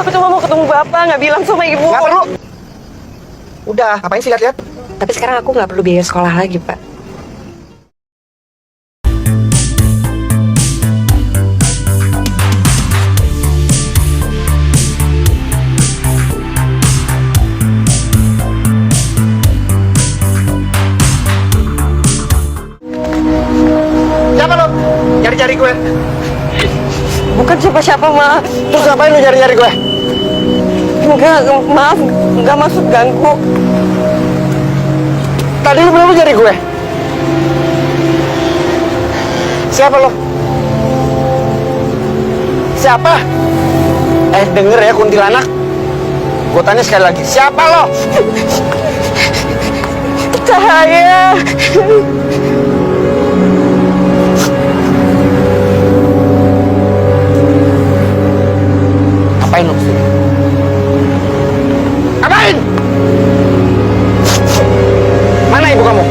Aku cuma mau ketemu bapak, nggak bilang sama ibu. Nggak perlu. Udah, ngapain sih lihat-lihat? Tapi sekarang aku nggak perlu biaya sekolah lagi, Pak. Siapa lo? Nyari-nyari gue. Bukan siapa-siapa, Ma. Terus ngapain lo nyari-nyari gue? Enggak, maaf, nggak maksud ganggu. Tadi lo belum nyari gue. Siapa lo? Siapa? Denger ya kuntilanak. Gue tanya sekali lagi, siapa lo? Cahaya. Ngapain lo kesini? Ngapain? Mana ibu kamu?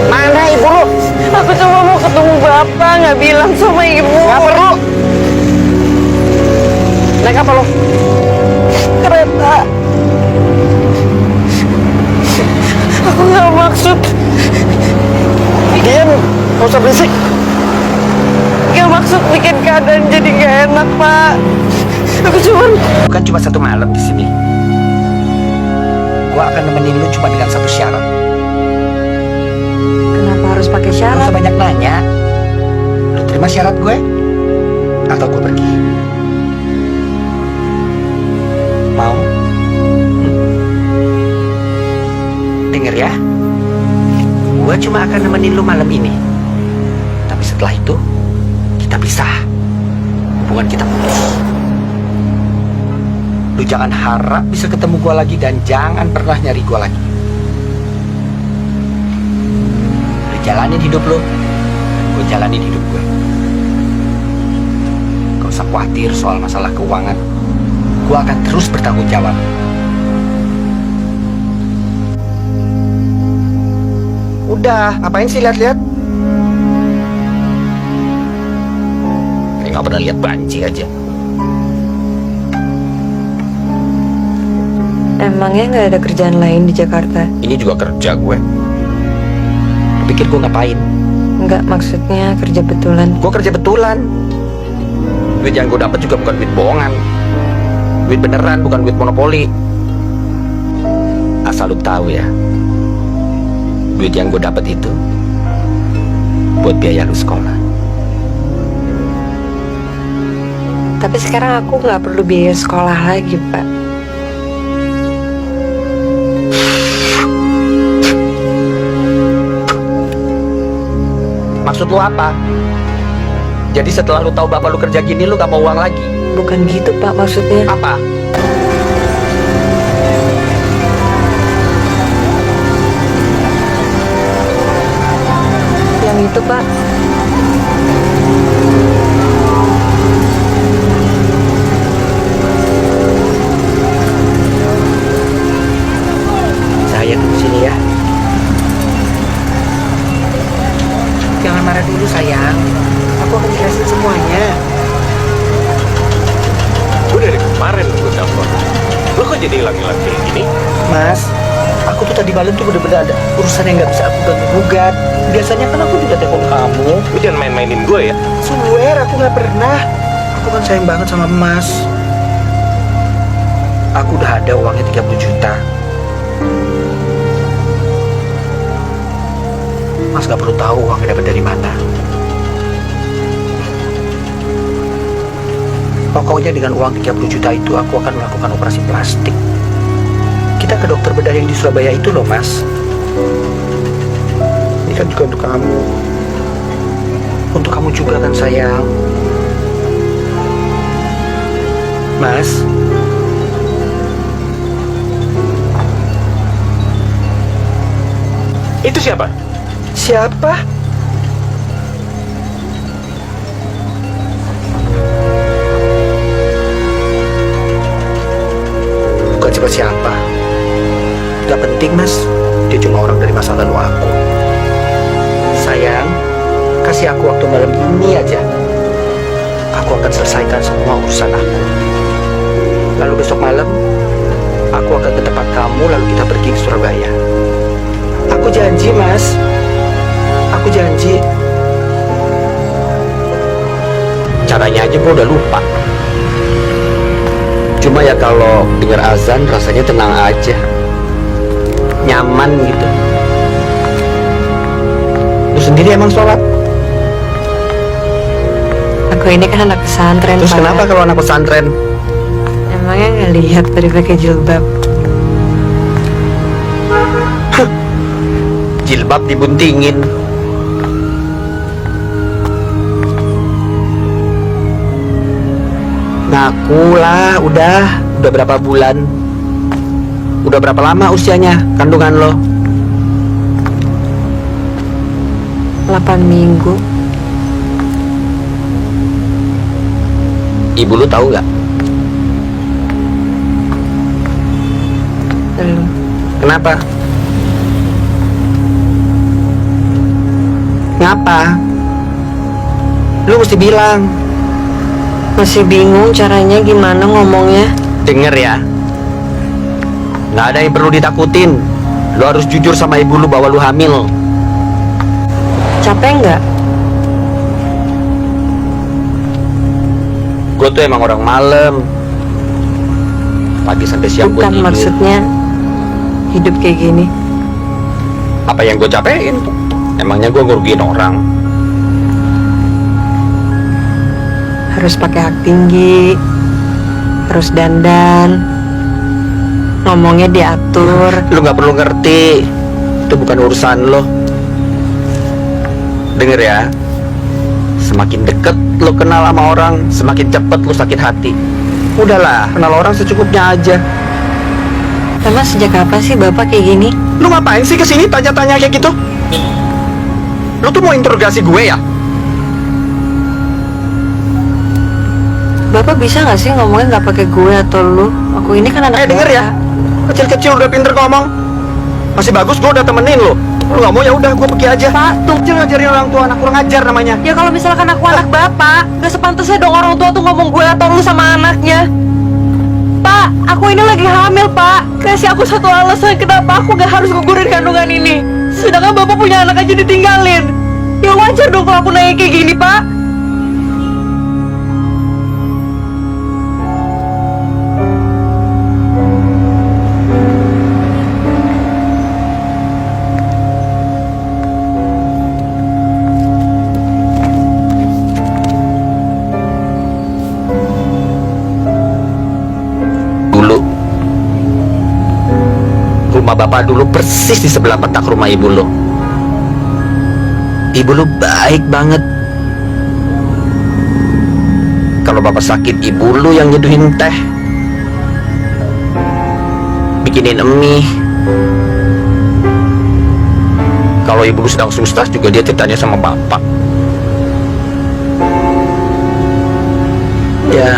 Mana ibu lo? Aku cuma mau ketemu bapak, nggak bilang sama ibu. Nggak perlu. Naik apa lo? Kereta. Aku nggak maksud. Diam, nggak usah berisik. Nggak maksud bikin keadaan jadi nggak enak, Pak. Aku Bukan cuma satu malam di sini. Gua akan nemenin lu cuma dengan satu syarat. Kenapa harus pakai Gak syarat? usah banyak nanya. Lu terima syarat gue? Atau gue pergi? Mau? Dengar ya. Gue cuma akan nemenin lu malam ini. Tapi setelah itu, kita pisah. Hubungan kita putus. Lu jangan harap bisa ketemu gue lagi dan jangan pernah nyari gue lagi. Lu jalanin hidup lu, dan gue jalanin hidup gue. Gak usah khawatir soal masalah keuangan. Gue akan terus bertanggung jawab. Udah, ngapain sih lihat-lihat? Kayak gak pernah lihat banci aja. Emangnya nggak ada kerjaan lain di Jakarta? Ini juga kerja gue. Lu pikir gue ngapain? Nggak, maksudnya kerja betulan. Gue kerja betulan. Duit yang gue dapat juga bukan duit bohongan. Duit beneran, bukan duit monopoli. Asal lu tahu ya, duit yang gue dapat itu buat biaya lu sekolah. Tapi sekarang aku nggak perlu biaya sekolah lagi, Pak. Maksud lu apa? Jadi setelah lu tahu bapak lu kerja gini, lu gak mau uang lagi? Bukan gitu, Pak, maksudnya. Apa? Yang itu, Pak. Saya tunggu sini ya. Jangan marah dulu sayang. Aku akan jelasin semuanya. Gue dari kemarin gue telepon. Lo kok jadi hilang-hilang kayak gini? Mas, aku tuh tadi malam tuh bener-bener ada urusan yang gak bisa aku ganggu-gugat. Biasanya kan aku juga telepon kamu. Lo jangan main-mainin gue ya. Swear, aku gak pernah. Aku kan sayang banget sama Mas. Aku udah ada uangnya 30 juta. Mas gak perlu tahu uangnya dapat dari mana. Pokoknya dengan uang 30 juta itu aku akan melakukan operasi plastik. Kita ke dokter bedah yang di Surabaya itu loh, Mas. Ini kan juga untuk kamu. Untuk kamu juga kan sayang. Mas. Itu siapa? Siapa? Bukan siapa-siapa. Gak penting, Mas. Dia cuma orang dari masa lalu aku. Sayang, kasih aku waktu malam ini aja. Aku akan selesaikan semua urusan aku. Lalu besok malam, aku akan ke tempat kamu, lalu kita pergi ke Surabaya. Aku janji, Mas. Aku janji. Caranya aja gue udah lupa. Cuma ya kalau dengar azan rasanya tenang aja. Nyaman gitu. Lu sendiri emang sholat? Aku ini kan anak pesantren. Terus Pak. kenapa kalau anak pesantren? Emangnya ngelihat dari pakai jilbab? Jilbab dibuntingin. Ngaku lah, udah berapa bulan? Udah berapa lama usianya kandungan lo? 8 minggu. Ibu lu tahu nggak? Belum. Kenapa? Ngapa? Lu mesti bilang. Masih bingung caranya gimana ngomongnya. Denger ya, nggak ada yang perlu ditakutin. Lu harus jujur sama ibu lu bahwa lu hamil. Capek nggak? Gue tuh emang orang malam, pagi sampai siang gue Bukan tidur. maksudnya hidup kayak gini. Apa yang gue capein? Emangnya gue ngerugiin orang? Harus pakai hak tinggi, harus dandan, ngomongnya diatur. Lu nggak perlu ngerti, itu bukan urusan lo. Denger ya, semakin deket lo kenal sama orang, semakin cepet lo sakit hati. Udahlah, kenal orang secukupnya aja. Emang sejak kapan sih Bapak kayak gini? Lu ngapain sih kesini tanya-tanya kayak gitu? Lu tuh mau interogasi gue ya? Bapak bisa nggak sih ngomongnya nggak pakai gue atau lu? Aku ini kan anak Denger ya, kecil-kecil udah pinter ngomong. Masih bagus gue udah temenin lo. Lu nggak mau ya udah gue pergi aja. Pak, tuh. Kecil ngajarin orang tua, anak kurang ajar namanya. Ya kalau misalkan aku anak Bapak, nggak sepantasnya dong orang tua tuh ngomong gue atau lu sama anaknya. Pak, aku ini lagi hamil, Pak. Kasih aku satu alasan kenapa aku gak harus gugurin kandungan ini. Sedangkan Bapak punya anak aja ditinggalin. Ya wajar dong kalau aku nanya kayak gini, Pak. Rumah bapak dulu persis di sebelah petak rumah ibu lo. Ibu lo baik banget. Kalau bapak sakit, ibu lo yang nyeduhin teh, bikinin mie. Kalau ibu lo sedang susah juga dia ceritanya sama bapak. Ya,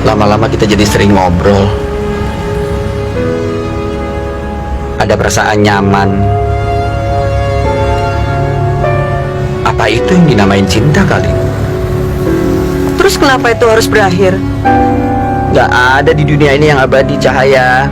lama-lama kita jadi sering ngobrol. Ada perasaan nyaman. Apa itu yang dinamain cinta kali? Terus kenapa itu harus berakhir? Gak ada di dunia ini yang abadi, Cahaya.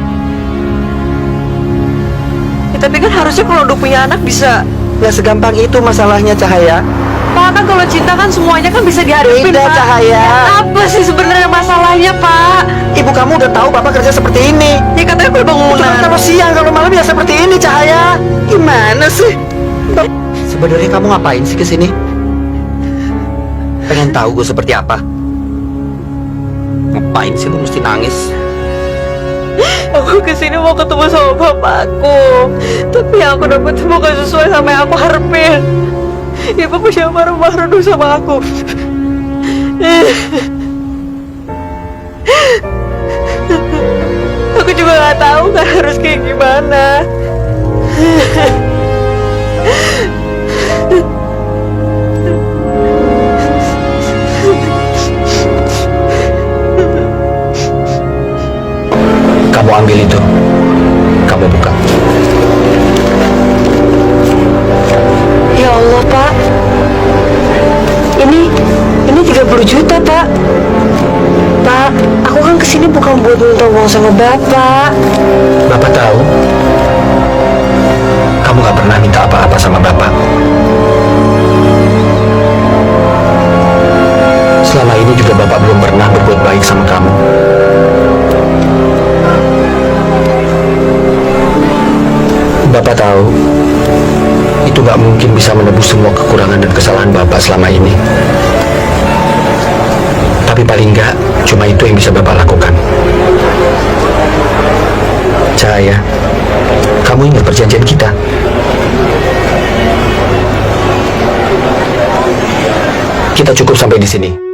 Ya, tapi kan harusnya kalau udah punya anak bisa. Gak segampang itu masalahnya, Cahaya. Pak, kan kalau cinta kan semuanya kan bisa dihadapin, Beda, Pak. Cahaya. Apa sih sebenarnya masalahnya, Pak? Ibu kamu udah tahu bapak kerja seperti ini. Ya katanya aku Cuma bangunan. kalau siang, kalau malam ya seperti ini, Cahaya. Gimana sih? Sebenarnya kamu ngapain sih kesini? Pengen tahu gue seperti apa? Ngapain sih lu mesti nangis? Aku kesini mau ketemu sama bapakku, tapi yang aku dapat bukan sesuai sama yang aku harapin. Ya bapak jangan marah-marah dulu sama aku. Aku juga nggak tahu kan harus kayak gimana. Kamu ambil itu. Kamu buka. Ya Allah, Pak. Ini 30 juta, Pak. Pak, aku kan kesini kesini bukan buat minta uang sama Bapak. Bapak tahu, kamu gak pernah minta apa-apa sama Bapak. Selama ini juga Bapak belum pernah berbuat baik sama kamu. Bapak tahu, itu gak mungkin bisa menebus semua kekurangan dan kesalahan Bapak selama ini. Tapi paling nggak, cuma itu yang bisa Bapak lakukan. Cahaya, kamu ingat perjanjian kita? Kita cukup sampai di sini.